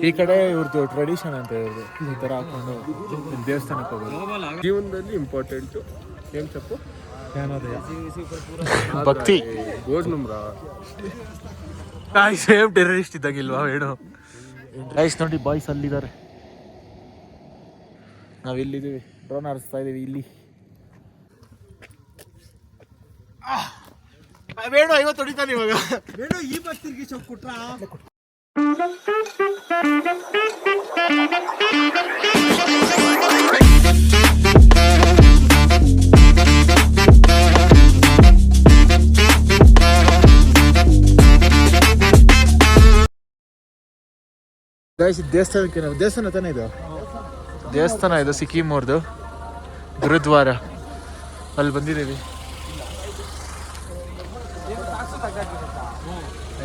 ಈ ಕಡೆ ಇವ್ರದ್ದು ಟ್ರೆಡಿಷನ್ ಅಂತ ಇವ್ರದ್ದು ಈ ಥರ ಹಾಕೊಂಡು ದೇವಸ್ಥಾನಕ್ಕೆ ಹೋಗೋದು ಜೀವನದಲ್ಲಿ ಇಂಪಾರ್ಟೆಂಟು ಏನು ತಪ್ಪು ಜ್ಞಾನೋದಯ ಭಕ್ತಿ ಗೋಜ್ನುಮ್ರಾ ಸೇಮ್ ಟೆರರಿಸ್ಟ್ ಇದ್ದಾಗಿಲ್ವಾ ಹೇಳು ಗೈಸ್ ನೋಡಿ ಬಾಯ್ಸ್ ಅಲ್ಲಿದ್ದಾರೆ, ನಾವಿಲ್ಲಿದ್ದೀವಿ, ಡ್ರೋನ್ ಹಾರಿಸ್ತಾ ಇದೀವಿ ಇಲ್ಲಿ. ಬೇಡ 50 ಹೊಡಿತಾನೆ ಇವಾಗ. ಬೇಡ ಈ ಬಸ್ ತಿರ್ಗಿ ಸ್ವಲ್ಪ ಕೊಟ್ರಾ. ದೇವಸ್ಥಾನ ತಾನೇ ಇದು, ದೇವಸ್ಥಾನ ಇದು ಸಿಕ್ಕಿಂ ಅವ್ರದ್ದು ಗುರುದ್ವಾರ, ಅಲ್ಲಿ ಬಂದಿದ್ದೀವಿ.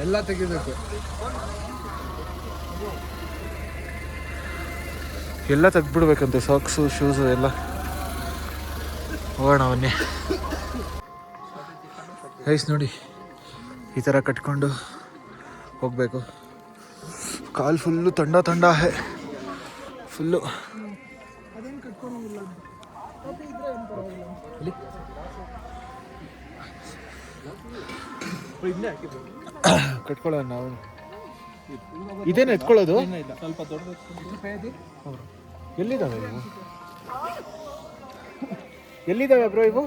ಎಲ್ಲ ತೆಗಿಬೇಕು, ಎಲ್ಲ ತೆಗ್ದ್ಬಿಡ್ಬೇಕಂತೆ, ಸಾಕ್ಸು ಶೂಸು ಎಲ್ಲ. ಹೋಗೋಣ ಬನ್ನಿ ಗೈಸ್. ನೋಡಿ ಈ ಥರ ಕಟ್ಕೊಂಡು ಹೋಗಬೇಕು. ಕಾಲು ಫುಲ್ಲು ತಂಡ ಹೇ ಫುಲ್ಲು. ಕಟ್ಕೊಳ್ಳೋಣ ನಾವು. ಇದೇನು ಎತ್ಕೊಳ್ಳೋದು? ಸ್ವಲ್ಪ ದೊಡ್ಡದು. ಎಲ್ಲಿದ್ದಾವೆ ಇವು? ಎಲ್ಲಿದ್ದಾವೆ ಬ್ರೋ ಇವು?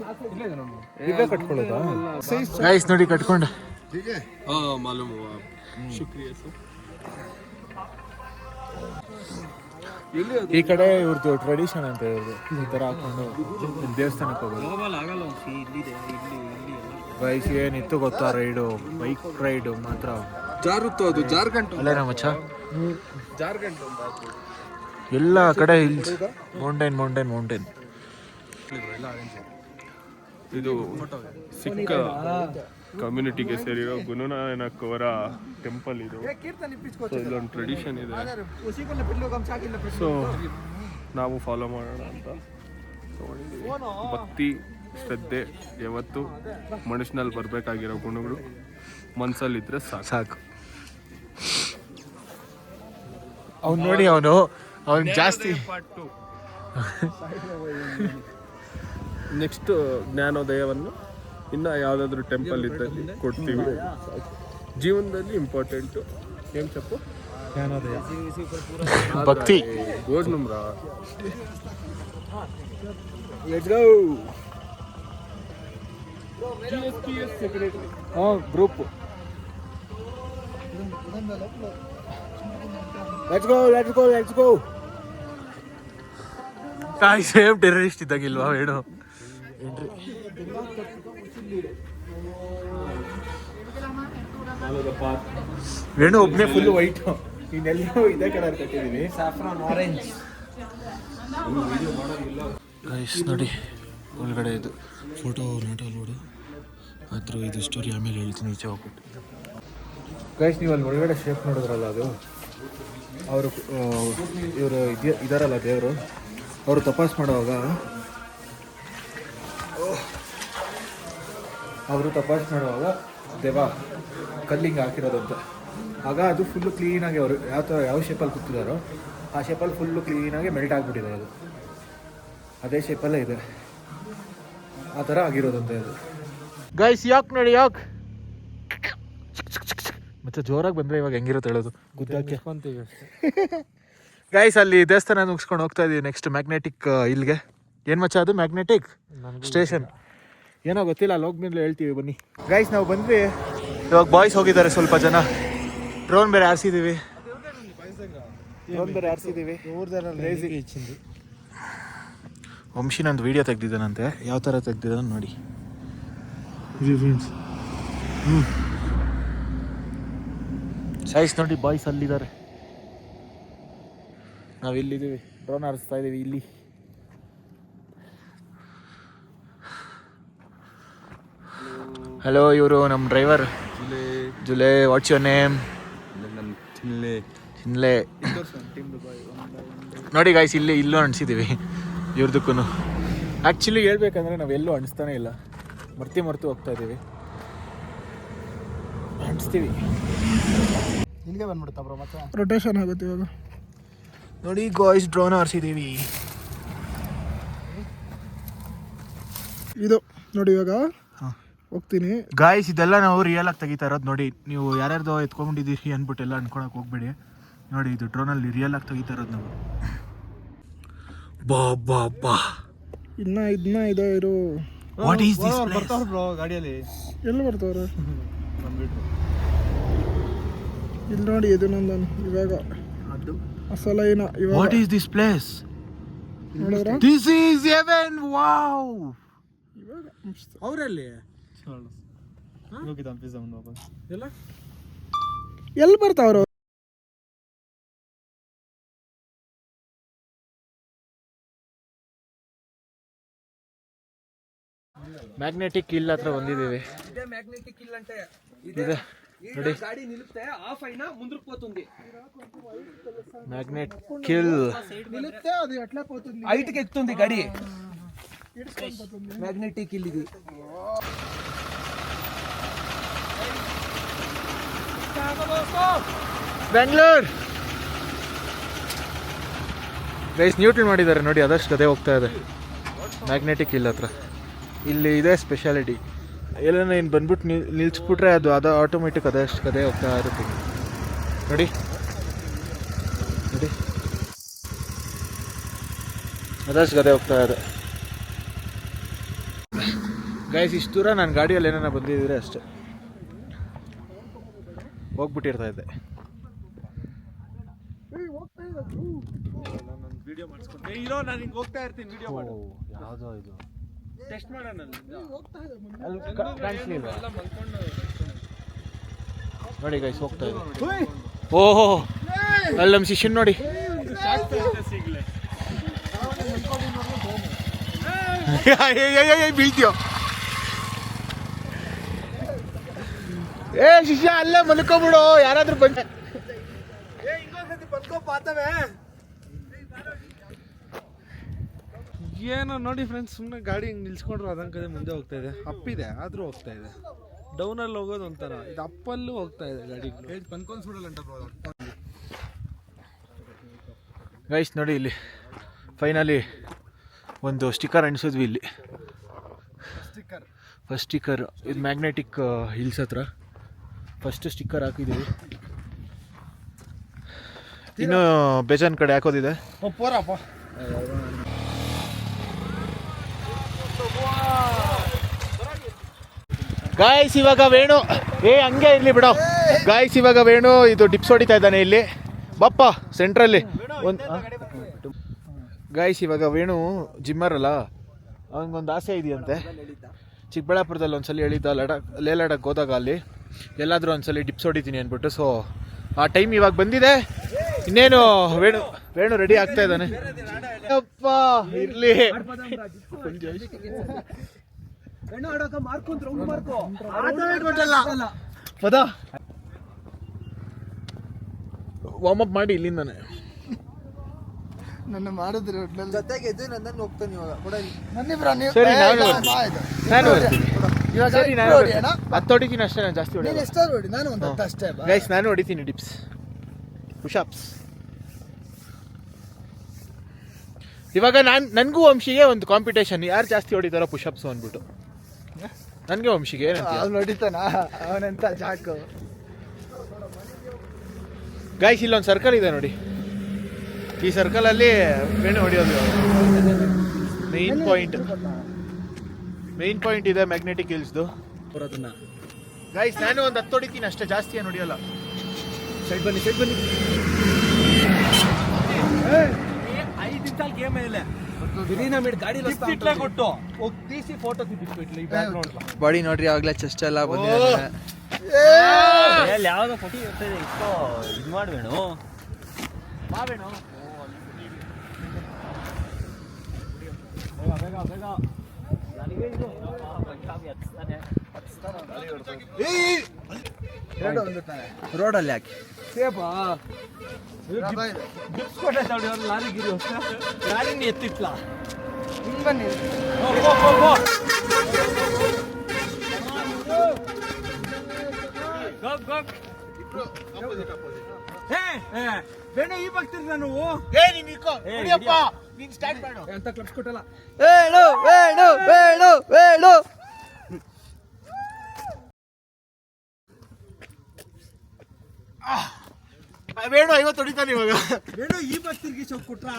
ಇಲ್ಲೇ ಕಟ್ಕೊಳ್ಳೋದಾ? ಗೈಸ್ ನೋಡಿ ಕಟ್ಕೊಂಡ. ಮಾಲೂಮ್ ಶುಕ್ರಿಯಾ ಸರ್. ಈ ಕಡೆ ಇವ್ರದ್ದು ಟ್ರೆಡಿಷನ್ ಅಂತ ಇವ್ರದ್ದು ಈ ಥರ ಹಾಕೊಂಡು ದೇವಸ್ಥಾನಕ್ಕೆ ಹೋಗೋದು. ಗೈಸ್ ಏನಿತ್ತು ಗೊತ್ತಾ ರೈಡು, ಬೈಕ್ ರೈಡು ಮಾತ್ರ ಜಾರುತ್ತು. ಅದು ಜಾರ್ಖಂಡ್ ಅಲ್ಲೇನಾ ಮಚ್ಚ? ಜಾರ್ಖಂಡ್ ಎಲ್ಲ ಕಡೆ ಹಿಲ್ಸ್, ಮೌಂಟೇನ್. ಇದು ಸಿಕ್ಕ ಕಮ್ಯುನಿಟಿಗೆ ಸೇರಿರೋ ಗುರುನಾನಕ್ ಅವರ ಟೆಂಪಲ್ ಇದು. ಇಲ್ಲೊಂದು ಟ್ರೆಡಿಷನ್ ಇದೆ, ಸೊ ನಾವು ಫಾಲೋ ಮಾಡೋಣ ಅಂತ ತಗೊಂಡಿದ್ದೀವಿ. ಭಕ್ತಿ ಶ್ರದ್ಧೆ ಯಾವತ್ತು ಮನುಷ್ಯನಲ್ಲಿ ಬರಬೇಕಾಗಿರೋ ಗುಣಗಳು ಮನಸ್ಸಲ್ಲಿದ್ದರೆ ಸಾಕು. ಅವ್ನು ನೋಡಿ ಅವನು ಜಾಸ್ತಿ. ನೆಕ್ಸ್ಟ್ ಜ್ಞಾನೋದಯವನ್ನು ಇನ್ನು ಯಾವುದಾದ್ರೂ ಟೆಂಪಲ್ ಇದ್ದಲ್ಲಿ ಕೊಡ್ತೀವಿ. ಜೀವನದಲ್ಲಿ ಇಂಪಾರ್ಟೆಂಟು ಏನು ತಪ್ಪು ಜ್ಞಾನೋದಯ ಭಕ್ತಿ ಗೋಜ್ನುಮ್ರಾ. Group. Let's go. Same terrorist ಇದ್ದಾಗಿಲ್ವಾ ಹೇಳು. ವೇಣು ಒಬ್ಬನೇ ಫುಲ್ ವೈಟ್, ಇನ್ನೆಲ್ಲರೂ ಇದೇ ಕಲರ್ ಕಟ್ಟಿದೀವಿ, ಸಾಫ್ರಾನ್ ಆರೆಂಜ್. ಗೈಸ್ ನೋಡಿ ಒಳಗಡೆ ಇದು ಫೋಟೋ ನೋಡು ಆದರೂ ಇದು ಸ್ಟೋರಿ ಆಮೇಲೆ ಹೇಳ್ತೀನಿ ಈಚೆ ಹೋಗ್ಬಿಟ್ಟು. ಗೈಸ್ ನೀವು ಅಲ್ಲಿ ಒಳಗಡೆ ಶೇಪ್ ನೋಡಿದ್ರಲ್ಲ, ಅದು ಅವರು ಇವರು ಇದಾರಲ್ಲ ದೇವರು, ಅವರು ತಪಾಸ್ ಮಾಡುವಾಗ ದೇವ ಕಲ್ಲಿಂಗ್ ಹಾಕಿರೋದಂತೆ. ಆಗ ಅದು ಫುಲ್ಲು ಕ್ಲೀನಾಗಿ ಅವರು ಯಾವ ಶೇಪಲ್ಲಿ ಕೂತಿದ್ದಾರೋ ಆ ಶೇಪಲ್ಲಿ ಫುಲ್ಲು ಕ್ಲೀನಾಗಿ ಮೆಲ್ಟ್ ಆಗಿಬಿಟ್ಟಿದೆ. ಅದು ಅದೇ ಶೇಪಲ್ಲೇ ಇದೆ, ಆ ಥರ ಆಗಿರೋದಂತೆ ಅದು. ಗೈಸ್ ಯಾಕೆ ಮತ್ತೆ ಜೋರಾಗಿ ಬಂದರೆ ಇವಾಗ ಹೆಂಗಿರುತ್ತೆ ಹೇಳೋದು, ಗುದ್ದಕ್ಕೆ. ಗೈಸ್ ಅಲ್ಲಿ ದೇವಸ್ಥಾನ ಮುಗಿಸ್ಕೊಂಡು ಹೋಗ್ತಾ ಇದೀವಿ ನೆಕ್ಸ್ಟ್ ಮ್ಯಾಗ್ನೆಟಿಕ್ ಇಲ್ಲಿಗೆ. ಏನು ಮಚ್ಚ ಅದು ಮ್ಯಾಗ್ನೆಟಿಕ್ ಸ್ಟೇಷನ್ ಏನೋ ಗೊತ್ತಿಲ್ಲ, ಅಲ್ಲಿ ಹೋಗ್ಮೇಲೆ ಹೇಳ್ತೀವಿ ಬನ್ನಿ. ಗೈಸ್ ನಾವು ಬಂದ್ವಿ, ಇವಾಗ ಬಾಯ್ಸ್ ಹೋಗಿದ್ದಾರೆ ಸ್ವಲ್ಪ ಜನ, ಡ್ರೋನ್ ಬೇರೆ ಹಾರಿಸಿದ್ದೀವಿ. ವಂಶಿ ನಂದು ವೀಡಿಯೋ ತೆಗ್ದಿದ್ದಾನಂತೆ, ಯಾವ ಥರ ತೆಗ್ದಿದ್ದಾನೆ ನೋಡಿ. ಸೈಸ್ ನೋಡಿ ಬಾಯ್ಸ್ ಅಲ್ಲಿದ್ದಾರೆ, ನಾವಿಲ್ಲಿದ್ದೀವಿ, ಡ್ರೋನ್ ಹಾರಿಸ್ತಾ ಇದ್ದೀವಿ ಇಲ್ಲಿ. ಹಲೋ, ಇವರು ನಮ್ಮ ಡ್ರೈವರ್ ಜುಲೇ. What's your name? ಚಿನ್ಲೆ. ನೋಡಿ ಗಾಯ್ಸ್ ಇಲ್ಲೂ ಅಣಿಸಿದ್ದೀವಿ ಇವ್ರದಕ್ಕೂ. ಆ್ಯಕ್ಚುಲಿ ಹೇಳ್ಬೇಕಂದ್ರೆ ನಾವು ಎಲ್ಲೂ ಅಣಿಸ್ತಾನೆ ಇಲ್ಲ, ಮರ್ತು ಹೋಗ್ತಾ ಇದ್ದೀವಿ, ಅಣಿಸ್ತೀವಿ. ಇಲ್ಲಿಗೆ ಬಂದ್ಬಿಡುತ್ತಾ ಬ್ರೋ ಮತ್ತೆ ರೊಟೇಷನ್ ಆಗುತ್ತೆ ಇವಾಗ. ನೋಡಿ ಗಾಯ್ಸ್, ಡ್ರೋನ್ ಹಾರಿಸಿದ್ದೀವಿ. ಇದು ನೋಡಿ ಇವಾಗ ಹೋಗ್ತೀನಿ ಗಾಯ್ಸ್. ಇದೆಲ್ಲ ನಾವು ರಿಯಲ್ ಆಗಿ ತೆಗಿತಾ ಇರೋದು ನೋಡಿ. ನೀವು ಯಾರ್ಯಾರ್ದೋ ಎತ್ಕೊಂಡಿದ್ದೀರಿ ಅಂದ್ಬಿಟ್ಟು ಎಲ್ಲ ಅನ್ಕೊಳಕ್ ಹೋಗ್ಬೇಡಿ. ನೋಡಿ ಇದು ಡ್ರೋನಲ್ಲಿ ರಿಯಲ್ ಆಗಿ ತೆಗಿತಾ ಇರೋದು ನಾವು. ಬಾ ಬಾ ಬಾ, ಇನ್ನ ಇದೆ ಇರು. What is this place? ಬರ್ತಾವ್ರ ಬ್ರೋ ಗಾಡಿಯಲ್ಲಿ. ಎಲ್ಲಿ ಬರ್ತಾವ್ರೆ? ಇಲ್ಲಿ ನೋಡಿ, ಇದು ನಂದನ್ ಇವಾಗ ಅಸಲ ಏನ ಇವಾಗ. What is this place? ನೋಡಿದ್ರ ದಿಸ್ ಈಸ್ ಹೆವೆನ್. ವಾವ್. ಇವಾಗ ಅವರಲ್ಲಿ ಹೋಗಿದ್ದ ಪಿಜ್ಜಾ ವಾಪಸ್ ಎಲ್ಲ ಎಲ್ಲಿ ಬರ್ತಾವ್ರು? ಮ್ಯಾಗ್ನೆಟಿಕ್ ಹಿಲ್ ಹತ್ರ ಬಂದಿದ್ದೀವಿ. ಇದೇ ಮ್ಯಾಗ್ನೆಟಿಕ್ ಹಿಲ್ అంటే ಇದೆ ನೋಡಿ. ಗಾಡಿ ನಿಲ್ಲುತ್ತೆ ಆಫ್ అయినా ముందుకు పోతుంది. ಮ್ಯಾಗ್ನೆಟ್ ಹಿಲ್ నిలుస్తే అది ఎట్లా పోతుంది? హైట్ కి ఎక్కుతుంది గాడి. మ్యాగ్నెటిక్ ಹಿಲ್ ఇది. ಬೆಂಗಳೂರು ಗೈಸ್ ನ್ಯೂಟ್ರಲ್ ಮಾಡಿದ್ದಾರೆ ನೋಡಿ. ಅದಷ್ಟು ಗದೆ ಹೋಗ್ತಾ ಇದೆ ಮ್ಯಾಗ್ನೆಟಿಕ್ ಹಿಲ್ ಹತ್ರ. ಇಲ್ಲಿ ಇದೆ ಸ್ಪೆಷಾಲಿಟಿ. ಎಲ್ಲನ ಏನು ಬಂದ್ಬಿಟ್ಟು ನಿಲ್ಸ್ಬಿಟ್ರೆ ಅದು ಆಟೋಮೆಟಿಕ್ ಅದಷ್ಟು ಗದೆ ಹೋಗ್ತಾ ಇರುತ್ತೆ ನೋಡಿ. ನೋಡಿ ಅದಷ್ಟು ಗದೆ ಹೋಗ್ತಾ ಇದೆ ಗೈಸ್. ಇಷ್ಟು ದೂರ ನಾನು ಗಾಡಿಯಲ್ಲಿ ಏನಾರ ಬಂದಿದ್ದರೆ ಅಷ್ಟೇ, ಹೋಗ್ಬಿಟ್ಟಿರ್ತಾ ಇದ್ದೆ. ವಿಡಿಯೋ ಮಾಡಿಸ್ಕೊಂಡೆ ಇರೋ, ನಾನು ಹಿಂಗೆ ಹೋಗ್ತಾ ಇರ್ತೀನಿ ವಿಡಿಯೋ ಮಾಡು. ಯಾವುದೋ ಇದು ಟೆಸ್ಟ್ ಮಾಡೋಣ. ನೋಡಿ ಗೈಸ್ ಹೋಗ್ತಾ ಇದೆ. ಓಹೋ, ಅಲ್ಲಿ ನಮ್ಮ ಶಿಷ್ಯನ್ ನೋಡಿ. ಬೀಳ್ತೀಯೋ ಏ ಶಿಷ್ಯ, ಅಲ್ಲೇ ಮಲ್ಕೋಬಿಡು. ಯಾರಾದ್ರೂ ಬಂದ ಏನೋ ನೋಡಿ ಫ್ರೆಂಡ್ಸ್, ಸುಮ್ಮನೆ ಗಾಡಿ ಹಿಂಗೆ ನಿಲ್ಸ್ಕೊಂಡ್ರು ಅದಂಕದೆ ಮುಂದೆ ಹೋಗ್ತಾ ಇದೆ. ಅಪ್ಪಿದೆ ಆದರೂ ಹೋಗ್ತಾ ಇದೆ. ಡೌನಲ್ಲಿ ಹೋಗೋದು ಒಂಥರ, ಇದು ಅಪ್ಪಲ್ಲೂ ಹೋಗ್ತಾ ಇದೆ ಗಾಡಿ. ಪನ್ಕೊಂಡು ಸುಡಲ್ಲಂಟ ಗೈಸ್ ನೋಡಿ, ಇಲ್ಲಿ ಫೈನಲಿ ಒಂದು ಸ್ಟಿಕ್ಕರ್ ಅಂಟಿಸಿದ್ವಿ ಇಲ್ಲಿ. ಫಸ್ಟ್ ಸ್ಟಿಕ್ಕರ್ ಇದು ಮ್ಯಾಗ್ನೆಟಿಕ್ ಹಿಲ್ಸ್ ಹತ್ರ ಫಸ್ಟ್ ಸ್ಟಿಕ್ಕರ್ ಹಾಕಿದ್ದೀವಿ. ಇನ್ನು ಬೇಜಾನ್ ಕಡೆ ಹಾಕೋದಿದೆ. ಗಾಯ್ಸ್ ಇವಾಗ ವೇಣು ಹಂಗೆ ಇರಲಿ ಬಿಡೋ. ಗಾಯ್ಸ್ ಇವಾಗ ವೇಣು ಇದು ಡಿಪ್ಸ್ ಹೊಡಿತಾ ಇದ್ದಾನೆ ಇಲ್ಲಿ. ಬಪ್ಪ ಸೆಂಟ್ರಲ್ಲಿ ಒಂದು ಗಾಯ್ಸ್. ಇವಾಗ ವೇಣು ಜಿಮ್ಮರ್ ಅಲ್ಲ, ಅವನಿಗೊಂದು ಆಸೆ ಇದೆಯಂತೆ. ಚಿಕ್ಕಬಳ್ಳಾಪುರದಲ್ಲಿ ಒಂದ್ಸಲ ಹೇಳಿದ್ದ ಲಡಾಖ್ ಹೋದಾಗ ಅಲ್ಲಿ ಎಲ್ಲಾದರೂ ಒಂದ್ಸಲ ಡಿಪ್ಸ್ ಹೊಡಿತೀನಿ ಅಂದ್ಬಿಟ್ಟು. ಸೊ ಆ ಟೈಮ್ ಇವಾಗ ಬಂದಿದೆ. ಇನ್ನೇನು ವೇಣು ರೆಡಿ ಆಗ್ತಾ ಇದ್ದಾನೆ. ಅಪ್ಪ ಇರ್ಲಿ ವಾರ್ಮ್ ಅಪ್ ಮಾಡಿ ಇಲ್ಲಿಂದಾನೆ ನನ್ನ ಮಾಡಿದ್ರೆ ಜೊತೆಗೆ ನನ್ನನ್ನು ಹೋಗ್ತಾನೆ ಇವಾಗ ಸರಿ. ನಾನು ಹತ್ತು ಹೊಡಿತೀನಿ ಅಷ್ಟೇ, ನಾನು ಜಾಸ್ತಿ ಹೊಡಿತೀನಿ. ಗೈಸ್ ನಾನು ಹೊಡಿತೀನಿ ಡಿಪ್ಸ್, ಪುಷಪ್ಸ್. ಇವಾಗ ನನಗೂ ವಂಶಿಗೆ ಒಂದು ಕಾಂಪಿಟೇಷನ್, ಯಾರು ಜಾಸ್ತಿ ಹೊಡಿತಾರೋ ಪುಷಪ್ಸು ಅಂದ್ಬಿಟ್ಟು. ನನಗೆ ವಂಶಿಗೆ ಅವ್ನು ಹೊಡಿತಾನ, ಅವನಂತ ಜಾಕು. ಗೈಸ್ ಇಲ್ಲೊಂದು ಸರ್ಕಲ್ ಇದೆ ನೋಡಿ. ಈ ಸರ್ಕಲಲ್ಲಿ ವೇಣು ಹೊಡಿಯೋದು ಮೇನ್ ಪಾಯಿಂಟ್ ಇದೆ ಮ್ಯಾಗ್ನೆಟಿಕ್ ಹಿಲ್ಸ್ದು. ಗೈಸ್ ನಾನು ಒಂದು 10 ಹೊಡಿತೀನಿ ಅಷ್ಟೇ, ಜಾಸ್ತಿ ಏನು ಹೊಡಿಯೋಲ್ಲ. ಸೈಡ್ ಬನ್ನಿ 5 ನಿಮಿಷ ಗೇಮ್ ಇಲ್ಲ. ಗಾಡಿ ಕೊಟ್ಟು ಹೋಗಿ ಫೋಟೋ ತಿಪ್ಪಿಟ್ಲಿ. ಬಾಡಿ ನೋಡ್ರಿ, ಆಗ್ಲೇ ಚೆಸ್ಟ್ ಎಲ್ಲ ಬಂದಿದೆ. ಯಾವ್ದೋ ಫೋಟೋ ಇರ್ತದೆ, ಇದು ಮಾಡ್ಬೇಣು. ರೋಡಲ್ಲಿ ಹಾಕಿ ಲಾರಿ ಗಿರಿ ಲಾರಿನ ಎತ್ತಿಟ್ಲ. ಬನ್ನಿ ಬೇಡ ಈ ಭಕ್ತಿರ್ ನಾನು ನೀನ್ ಸ್ಟಾರ್ಟ್ ಮಾಡು ಅಂತ ಕ್ಲಬ್ಸ್ ಕೊಟ್ಟಲ್ಲ ವೇಣು ವೇಣು ವೇಣು ವೇಣು ವೇಣು 50 ಹೊಡಿತಾನೆ ಇವಾಗ. ಬೇಡ ಈ ಭಕ್ತಿರ್ಗೆ ಚೌಕ್ ಕೊಟ್ರ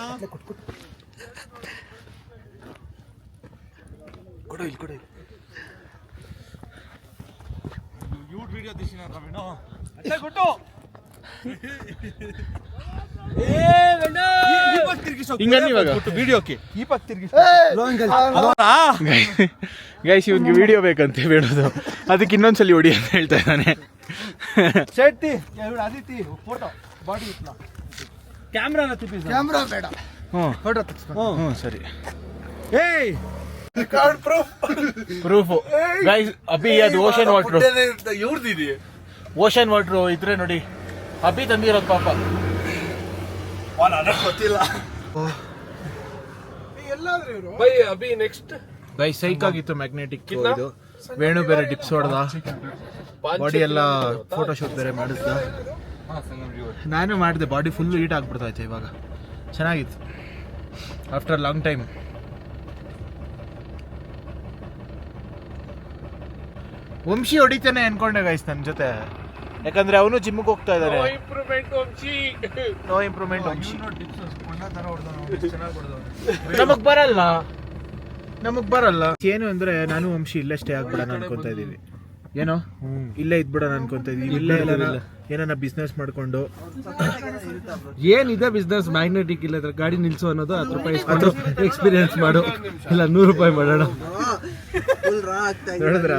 ಕೊಡು ಇಲ್ಲಿ ಕೊಡು. ಯೂಟ್ ವಿಡಿಯೋ ದಿಶಿನ ವೇಣು ಅಷ್ಟೇ ಕೊಟ್ಟು. ವಿಡಿಯೋಕ್ಕೆ ಈ ಭಕ್ತಿರ್ಗೆ ಗೈಸ್ ಇವನ್ಗೆ ವಿಡಿಯೋ ಬೇಕಂತೆ ಬೇಡೋದು, ಅದಕ್ಕೆ ಇನ್ನೊಂದ್ಸಲಿ ಹೊಡಿ ಅಂತ ಹೇಳ್ತಾ ಇದ್ದಾನೆ. ಶೆಟ್ಟಿ ಆದಿತ್ಯ ಫೋಟೋ ಬಾಡಿ ಇಟ್ಲ ಕ್ಯಾಮ್ರಾನ ತಿಪ್ಪಿ ಕ್ಯಾಮ್ರಾ ಬೇಡ ಫೋಟೋ ತೆಗೆಸ್ಕೊ. ಸರಿ. ಏಯ್ ಪ್ರೂಫ್ ಗೈಸ್ ಅಭಿ ಅದು ಓಷನ್ ವಾಟರ್, ಇವ್ರದಿದೆ ಓಷನ್ ವಾಟರ್ ಇದ್ರೆ ನೋಡಿ ಅಭಿ ತಂದಿರೋದು ಪಾಪ. ಗೊತ್ತಿಲ್ಲ ಬೈ ಅಭಿ ನೆಕ್ಸ್ಟ್ ಗೈಸ್ ಸೈಕ್ ಆಗಿತ್ತು ಮ್ಯಾಗ್ನೆಟಿಕ್ ಇದು. ವೇಣು ಬೇರೆ ಡಿಪ್ಸ್ ಹೊಡೆದ, ಬಾಡಿ ಎಲ್ಲ ಫೋಟೋ ಶೂಟ್ ಬೇರೆ ಮಾಡಿದ್ದ. ನಾನು ಮಾಡಿದೆ, ಬಾಡಿ ಫುಲ್ ಹೀಟ್ ಆಗ್ಬಿಡ್ತೈತೆ ಇವಾಗ. ಚೆನ್ನಾಗಿತ್ತು ಆಫ್ಟರ್ ಲಾಂಗ್ ಟೈಮ್. ವಂಶಿ ಹೊಡಿತಾನೆ ಅನ್ಕೊಂಡೆ ಗೈಸ್ ನನ್ನ ಜೊತೆ, ಯಾಕಂದ್ರೆ ಅವನು ಜಿಮ್ಗೆ ಹೋಗ್ತಾ ಇದ್ದಾನೆ. No improvement Vamshi. ನಮಗ್ ಬರಲ್ಲ ಏನು ಅಂದ್ರೆ ನಾನು ವಂಶಿ ಇಲ್ಲೇ ಸ್ಟೇ ಆಗ್ಬಿಡೋಣ ಅನ್ಕೊಂತ ಇದೀವಿ. ಏನೋ ಇಲ್ಲೇ ಇದ್ಬಿಡೋಣ ಅನ್ಕೊಂತ ಇದೀವಿ. ಇಲ್ಲೇ ಏನಾರ ಬಿಸ್ನೆಸ್ ಮಾಡ್ಕೊಂಡು. ಏನಿದೆ ಬಿಸ್ನೆಸ್ ಮ್ಯಾಗ್ನೆಟಿಕ್ ಇಲ್ಲ ಗಾಡಿ ನಿಲ್ಸು ಅನ್ನೋದು 10 ರೂಪಾಯಿ ಇಸ್ಕೊಂಡು ಎಕ್ಸ್ಪೀರಿಯನ್ಸ್ ಮಾಡು, ಇಲ್ಲ 100 ರೂಪಾಯಿ ಮಾಡೋಣ. ನೋಡಿದ್ರ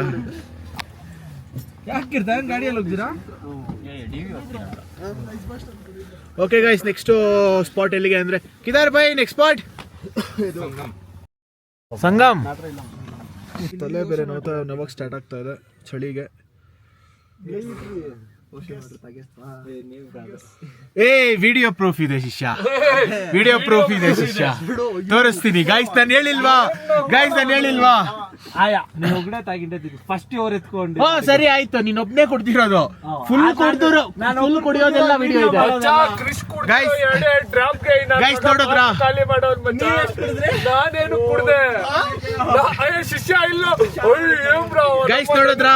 ಯಾಕಿರ್ತಾರೆ ಗಾಡಿಯಲ್ಲಿ ಹೋಗ್ತೀರಾ? ಓಕೆ ಗೈಸ್ ನೆಕ್ಸ್ಟ್ ಸ್ಪಾಟ್ ಎಲ್ಲಿಗೆ ಅಂದ್ರೆ ಕಿದಾರ್ ಬೈ ನೆಕ್ಸ್ಟ್ ಸ್ಪಾಟ್ ಸಂಗಮ್. ತಲೆ ಬೇರೆ ನೋವಾಗ ಸ್ಟಾರ್ಟ್ ಆಗ್ತಾ ಇದೆ ಚಳಿಗೆ. ಏ ವಿಡಿಯೋ ಪ್ರೂಫ್ ಇದೆ ಶಿಷ್ಯ, ವಿಡಿಯೋ ಪ್ರೂಫ್ ಇದೆ ಶಿಷ್ಯ, ತೋರಿಸ್ತೀನಿ. ಗೈಸ್ ನಾನು ಹೇಳಿಲ್ವಾ, ಆಯಾ ನೀನು ಒಬ್ಬನೇ ತಾಗಿಂಡಿದ್ದು ಫಸ್ಟ್ ಓವರ್ ಎತ್ಕೊಂಡು. ಸರಿ ಆಯ್ತು, ನೀನ್ ಒಬ್ನೇ ಕೊಡ್ತಿರೋದು. ಫುಲ್ ಕುಡಿದ್ರು, ಫುಲ್ ಕುಡಿಯೋದೆಲ್ಲ ವಿಡಿಯೋ ಇದೆ ಗೈಸ್. ನೋಡಿದ್ರಾ ನಾನೇನು ಕುಡ್ದೆ ಶಿಷ್ಯ ಇಲ್ಲ ಗೈಸ್, ನೋಡಿದ್ರಾ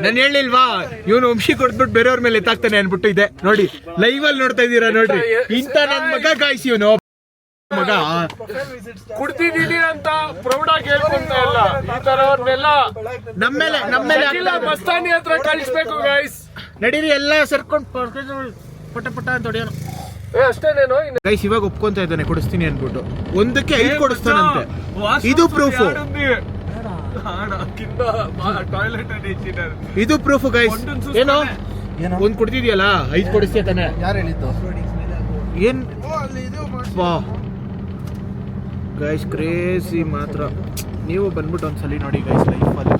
ನಾನು ಹೇಳಿಲ್ವಾ ಇವನು ವಂಶಿ ಕೊಡ್ಬಿಟ್ಟು ಬೇರೆಯವ್ರ ಮೇಲೆ ಎತ್ತಾಗ್ತಾನೆ ಅನ್ಬಿಟ್ಟು ಇದೆ ನೋಡಿ. ಲೈವ್ ಅಲ್ಲಿ ನೋಡ್ತಾ ಇದ್ದೀರಾ ನೋಡ್ರಿ, ಇಂತ ನನ್ ಮಗ ಗಾಯ್ಸ್ ಇವನು ಮಗ. ಕುಡ್ತಿದ್ದೀನಿ ಅಂತ ಪ್ರೌಢಾಗಿ ಹೇಳ್ಕೊಂತ ಇಲ್ಲ, ಈ ತರವ್ರನ್ನೆಲ್ಲ ನಮ್ಮೇಲೆ ಮಸ್ತಾನಿ ಹತ್ರ ಕಳಿಸ್ಬೇಕು ಗೈಸ್. ನಡೀರಿ ಎಲ್ಲ ಸರ್ಕೊಂಡು ಪಟ ಪಟ ಅಂತ ಹೊಡೆಯೋಣ. ಅಷ್ಟೇನೇನೋ ಗೈಸ್ ಇವಾಗ ಒಪ್ಕೊಂತ ಇದ್ದಾನೆ ಕೊಡಿಸ್ತೀನಿ ಅನ್ಬಿಟ್ಟು. ಒಂದಕ್ಕೆ 5 ಕೊಡಿಸ್ತಾನಂತೆ. ಇದು ಪ್ರೂಫ್, ಇದು ಪ್ರೂಫ್ ಗೈಸ್. ಏನೋ ಒಂದ್ ಕೊಡ್ತಿದ್ಯಲ್ಲ 5 ಕೊಡಿಸ್ತೀಯ ತಾನೆ. ಯಾರು ಹೇಳಿದ್ದು? ಏನ್ ಗೈಸ್ ಕ್ರೇಜಿ ಮಾತ್ರ. ನೀವು ಬಂದ್ಬಿಟ್ಟು ಒಂದ್ಸಲಿ ನೋಡಿ ಗೈಸ್ ಲೈಫಲ್ಲಿ.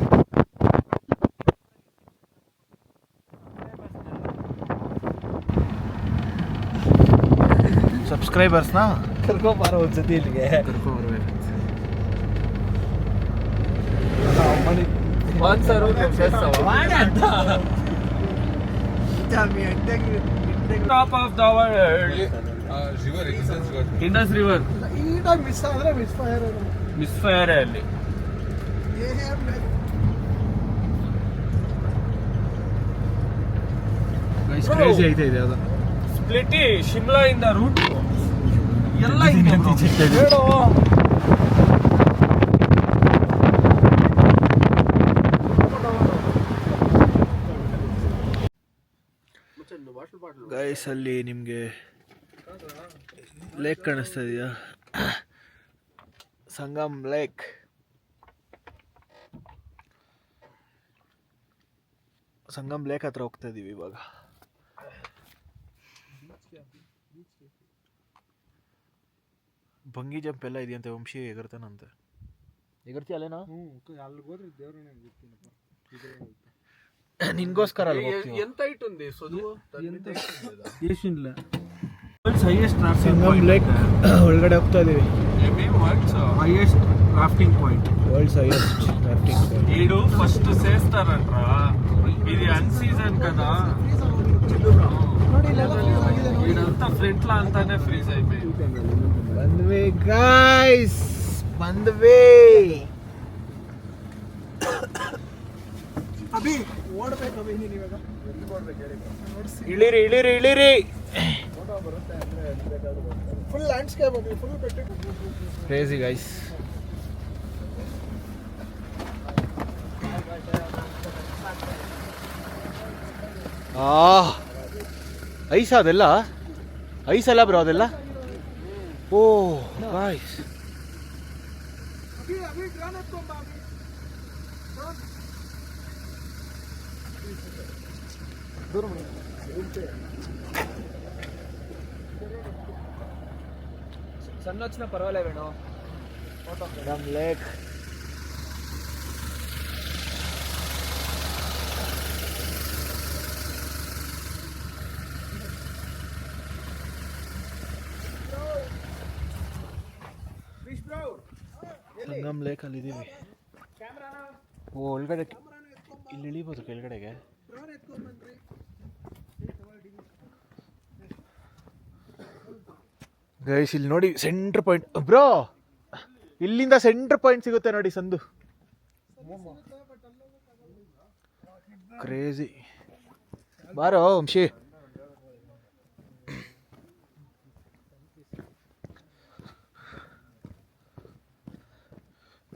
ಸಬ್ಸ್ಕ್ರೈಬರ್ಸ್ನ ಕರ್ಕೊಂಬಾರ ಒಂದ್ಸತಿ ಇಲ್ಲಿಗೆ. Top of the world Indus river miss ಆದ್ರೆ ಮಿಸ್ ಫೈರ್ ಅಲ್ಲಿ ಗೈಸ್ ಕ್ರೇಜಿ ಐತೆ ಇದೆ ಅದು. ಸ್ಪ್ಲಿಟಿ ಶಿಮ್ಲಾ ಇಂದ ರೂಟ್ ಎಲ್ಲ ಗೈಸ್ ಅಲ್ಲಿ ನಿಮಗೆ ಲೇಕ್ ಕಾಣಿಸ್ತಾ ಇದೆಯಾ? ಸಂಗಮ್ ಲೇಕ್. ಸಂಗಮ್ ಲೇಕ್ ಹತ್ರ ಹೋಗ್ತಾ ಇದೀವಿ ಇವಾಗ. ಬಂಗಿ ಜಂಪ್ ಎಲ್ಲ ಇದೆಯಂತೆ. ವಂಶಿ ಎಗರ್ತಾನಂತೆ. ಎಗರ್ತಿ ಅಲ್ಲೇನಾ? ಅಲ್ಲಿಗೆ ಹೋದ್ರೆ ದೇವ್ರನ್ನ ಗೊತ್ತಿನಪ್ಪ. ನಿನ್ಗೋಸ್ಕರ ಅಲ್ಲಿ ಎಂತ ಇಟ್ಟುಂದಿ ಸೊದುವು ಏಷ್ಯನ್ಲ ಹೈಯೆಸ್ಟ್ ಸಂಗಮ್ ಲೇಕ್ ಒಳಗಡೆ ಹೋಗ್ತಾ ಇದೀವಿ. Highest rafting point, world's highest rafting point. ఈడు ఫస్ట్ చేస్తారంట్రా ఇది అన్ సీజన్ కదా, ఇదంతా ఫ్రంట్ లా అంతానే ఫ్రీజ్ అయిపోయింది. ಬಂದ್ವಿ ಗೈಸ್, ಬಂದ್ವಿ. ಇಳಿರಿ ಇಳಿರಿ ಇಳಿರಿ. ಫುಲ್ ಲ್ಯಾಂಡ್ಸ್ಕೇಪ್ ಅಭಿ, ಫುಲ್ ಪೆಟ್ಟು. Crazy guys. ಐಸ್ ಅದೆಲ್ಲ ಐಸ್ ಅಲ್ಲ ಬ್ರೋ ಅದೆಲ್ಲ. ಓ ಗೈಸ್, ಸಣ್ಣ వచ్చిన పర్వాలే వేణు. ನಮ್ ಲೇಕ್. ಸಂಗಮ್ ಲೇಕ್ ಅಲ್ಲಿ ಇದೀವಿ. ಓ ಒಳಗಡೆ ಇಲ್ಲಿ ಇಳಿಬೋದು ಕೆಳಗಡೆಗೆ. ಗೈಸ್ ಇಲ್ಲಿ ನೋಡಿ ಸೆಂಟರ್ ಪಾಯಿಂಟ್ ಬ್ರೋ, ಇಲ್ಲಿಂದ ಸೆಂಟರ್ ಪಾಯಿಂಟ್ ಸಿಗುತ್ತೆ ನೋಡಿ ಸಂದು. ಕ್ರೇಜಿ. ಬಾರೋ ವಂಶಿ.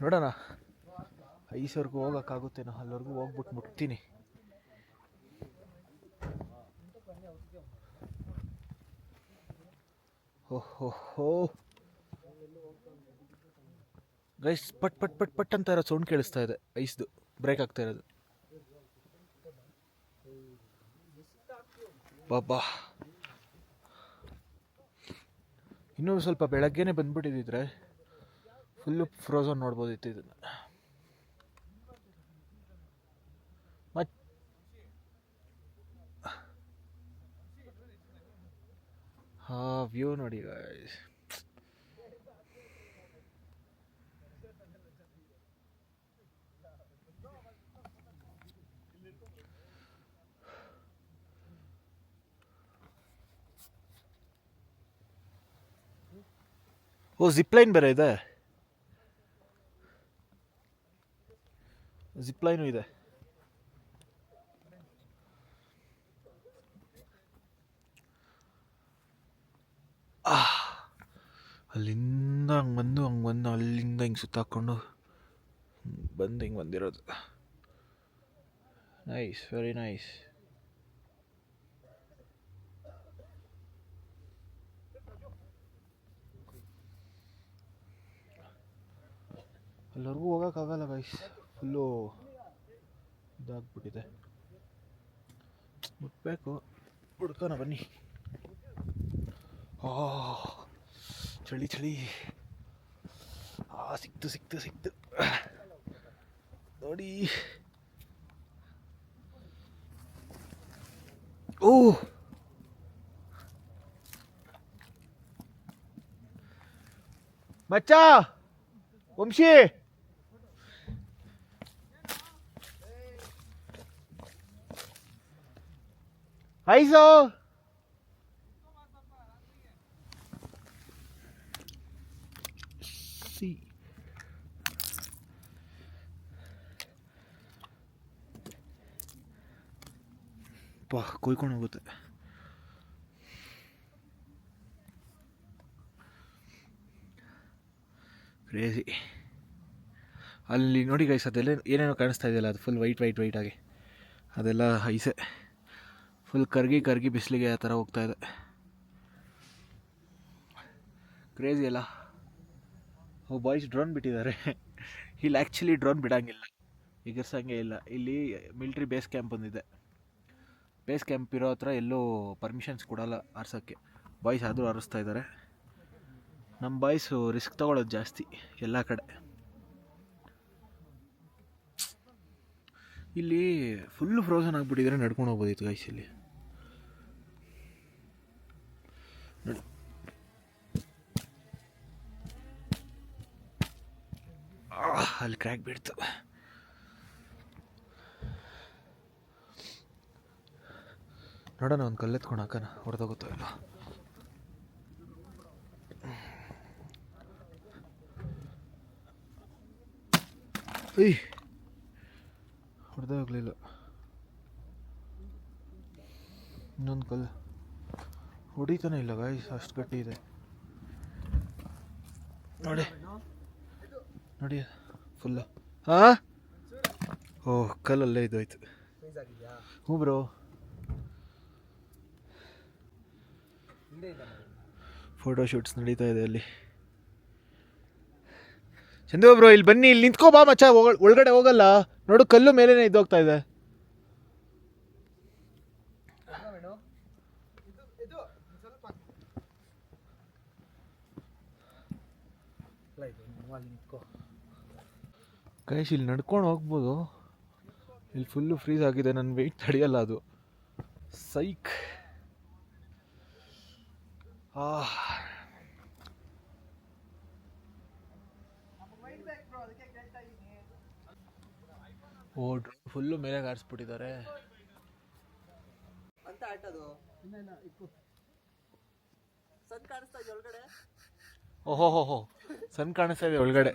ನೋಡೋಣ ಐಸ್ವರೆಗೂ ಹೋಗೋಕ್ಕಾಗುತ್ತೇನೋ, ಅಲ್ಲಿವರೆಗೂ ಹೋಗ್ಬಿಟ್ಟು ಮುಟ್ತೀನಿ. ಓಹೋ ಗೈಸ್, ಪಟ್ ಪಟ್ ಪಟ್ ಪಟ್ ಅಂತ ಇರೋ ಸೌಂಡ್ ಕೇಳಿಸ್ತಾ ಇದೆ, ಐಸ್ದು ಬ್ರೇಕ್ ಆಗ್ತಾ ಇರೋದು. ಬಾಬಾ, ಇನ್ನೂ ಸ್ವಲ್ಪ ಬೆಳಗ್ಗೆನೆ ಬಂದ್ಬಿಟ್ಟಿದ್ರೆ ಫುಲ್ಲು ಫ್ರೋಝನ್ ನೋಡ್ಬೋದಿತ್ತು ಇದನ್ನು. ವ್ಯೂ ನೋಡಿ ಗೈಸ್. ಓ ಜಿಪ್ ಲೈನ್ ಬೇರೆ ಇದೆ, ಜಿಪ್ ಲೈನು ಇದೆ. ಅಲ್ಲಿಂದ ಹಂಗೆ ಬಂದು ಅಲ್ಲಿಂದ ಹಿಂಗೆ ಸುತ್ತಾಕೊಂಡು ಬಂದು ಹಿಂಗೆ ಬಂದಿರೋದು. Nice, very nice. ಅಲ್ಲಿವರೆಗೂ ಹೋಗೋಕ್ಕಾಗಲ್ಲ ಗೈಸ್, ಫುಲ್ಲು ಇದಾಗ್ಬಿಟ್ಟಿದೆ. ಮುಟ್ಬೇಕು, ಹುಡ್ಕೋಣ ಬನ್ನಿ. ಚಳಿ ಚಳಿ. ಸಿಕ್ತು ನೋಡಿ. ಓ ಮಚ್ಚ, ವಂಶಿ ಐಸೋ. ಕೊಯ್ಕೊಂಡು ಹೋಗುತ್ತೆ. ಕ್ರೇಜಿ. ಅಲ್ಲಿ ನೋಡಿ ಗೈಸ್, ಅದೆಲ್ಲ ಏನೇನೋ ಕಾಣಿಸ್ತಾ ಇದೆಯಲ್ಲ, ಅದು ಫುಲ್ ವೈಟ್ ಆಗಿ ಅದೆಲ್ಲ ಐಸೆ. ಫುಲ್ ಕರ್ಗಿ ಬಿಸಿಲಿಗೆ ಆ ಥರ ಹೋಗ್ತಾ ಇದೆ. ಕ್ರೇಜಿ ಅಲ್ಲ. ಬಾಯ್ಸ್ ಡ್ರೋನ್ ಬಿಟ್ಟಿದ್ದಾರೆ. ಇಲ್ಲಿ ಆ್ಯಕ್ಚುಲಿ ಡ್ರೋನ್ ಬಿಡೋಂಗಿಲ್ಲ, ಎಗರ್ಸಂಗೆ ಇಲ್ಲ. ಇಲ್ಲಿ ಮಿಲ್ಟ್ರಿ ಬೇಸ್ ಕ್ಯಾಂಪ್ ಬಂದಿದೆ. ಬೇಸ್ ಕ್ಯಾಂಪ್ ಇರೋ ಹತ್ರ ಎಲ್ಲೂ ಪರ್ಮಿಷನ್ಸ್ ಕೊಡಲ್ಲ ಆರ್ಸೋಕ್ಕೆ. ಬಾಯ್ಸ್ ಆದರೂ ಆರಿಸ್ತಾ ಇದ್ದಾರೆ. ನಮ್ಮ ಬಾಯ್ಸು ರಿಸ್ಕ್ ತೊಗೊಳೋದು ಜಾಸ್ತಿ ಎಲ್ಲ ಕಡೆ. ಇಲ್ಲಿ ಫುಲ್ಲು ಫ್ರೋಝನ್ ಆಗಿಬಿಟ್ಟಿದ್ರೆ ನಡ್ಕೊಂಡು ಹೋಗ್ಬೋದಿತ್ತು ಗೈಸ್. ಇಲ್ಲಿ ನೋಡಿ, ಅಲ್ಲಿ ಕ್ರ್ಯಾಕ್ ಬೀಳ್ತು. ನೋಡೋಣ ಒಂದು ಕಲ್ಲೆತ್ಕೊಂಡು ಹಾಕೋಣ, ಹೊಡೆದೋಗುತ್ತೋ ಇಲ್ಲ. ಏಯ್ ಹೊಡೆದೇ ಹೋಗಲಿಲ್ಲ. ಇನ್ನೊಂದು ಕಲ್ಲು ಹೊಡಿತಾನೆ ಇಲ್ಲ ಗಾಯ್ಸ್, ಅಷ್ಟು ಗಟ್ಟಿ ಇದೆ ನೋಡಿ ನೋಡಿ ಫುಲ್ಲು. ಹಾಂ ಓಹ್ ಕಲ್ಲಲ್ಲೇ ಇದಾಯ್ತು. ಹ್ಞೂ ಬ್ರೋ, ಫೋಟೋ ಶೂಟ್ಸ್ ನಡೀತಾ ಇದೆ ಅಲ್ಲಿ. ಚಂದು ಬ್ರೋ ಇಲ್ಲಿ ಬನ್ನಿ, ಇಲ್ಲಿ ನಿಂತ್ಕೋ ಬಾ ಮಚ್ಚ, ಒಳಗಡೆ ಹೋಗಲ್ಲ ನೋಡು, ಕಲ್ಲು ಮೇಲೇನೆ ಇದ್ದೋಗ್ತಾ ಇದೆ. ಗೈಸ್ ಇಲ್ಲಿ ನಡ್ಕೊಂಡು ಹೋಗ್ಬೋದು, ಇಲ್ಲಿ ಫುಲ್ಲು ಫ್ರೀಸ್ ಆಗಿದೆ, ನನ್ನ ವೆಯ್ಟ್ ತಡೆಯಲ್ಲ ಅದು. ಸೈಕ್. ಓ ಫುಲ್ಲು ಮೇಲೆ ಕಾರಿಸ್ಬಿಟ್ಟಿದ್ದಾರೆ. ಓಹೋ ಹೋ ಹೋ, ಸನ್ ಕಾಣಿಸ್ತಾ ಇದೆ ಒಳಗಡೆ.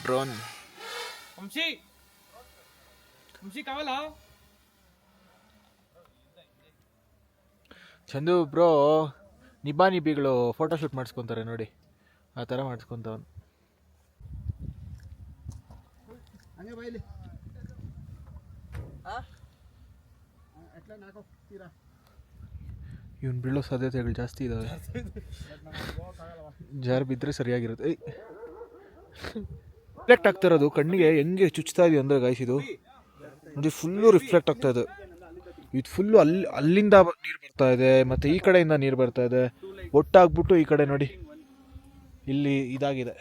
ಡ್ರೋನ್ ಚಂದು ಬ್ರೋ ನಿಬ್ಬಾನಿಬಿಗಳು ಫೋಟೋ ಶೂಟ್ ಮಾಡಿಸ್ಕೊತಾರೆ ನೋಡಿ, ಆ ಥರ ಮಾಡಿಸ್ಕೊತವನು. ಇವನು ಬೀಳೋ ಸಾಧ್ಯತೆಗಳು ಜಾಸ್ತಿ ಇದ್ದಾವೆ, ಜಾರು ಬಿದ್ದರೆ ಸರಿಯಾಗಿರುತ್ತೆ. ರಿಫ್ಲೆಕ್ಟ್ ಆಗ್ತಾ ಇರೋದು ಕಣ್ಣಿಗೆ ಹೆಂಗೆ ಚುಚ್ತಾ ಇದೆಯಾ ಅಂದರೆ ಗಾಯ್ಸ್, ಇದು ನೋಡಿ ಫುಲ್ಲು ರಿಫ್ಲೆಕ್ಟ್ ಆಗ್ತಾ ಇದೆ. ಇದು ಫುಲ್ಲು ಅಲ್ಲಿಂದ ನೀರು ಬರ್ತಾ ಇದೆ, ಮತ್ತು ಈ ಕಡೆಯಿಂದ ನೀರು ಬರ್ತಾ ಇದೆ, ಒಟ್ಟಾಗ್ಬಿಟ್ಟು ಈ ಕಡೆ ನೋಡಿ ಇಲ್ಲಿ ಇದಾಗಿದೆ.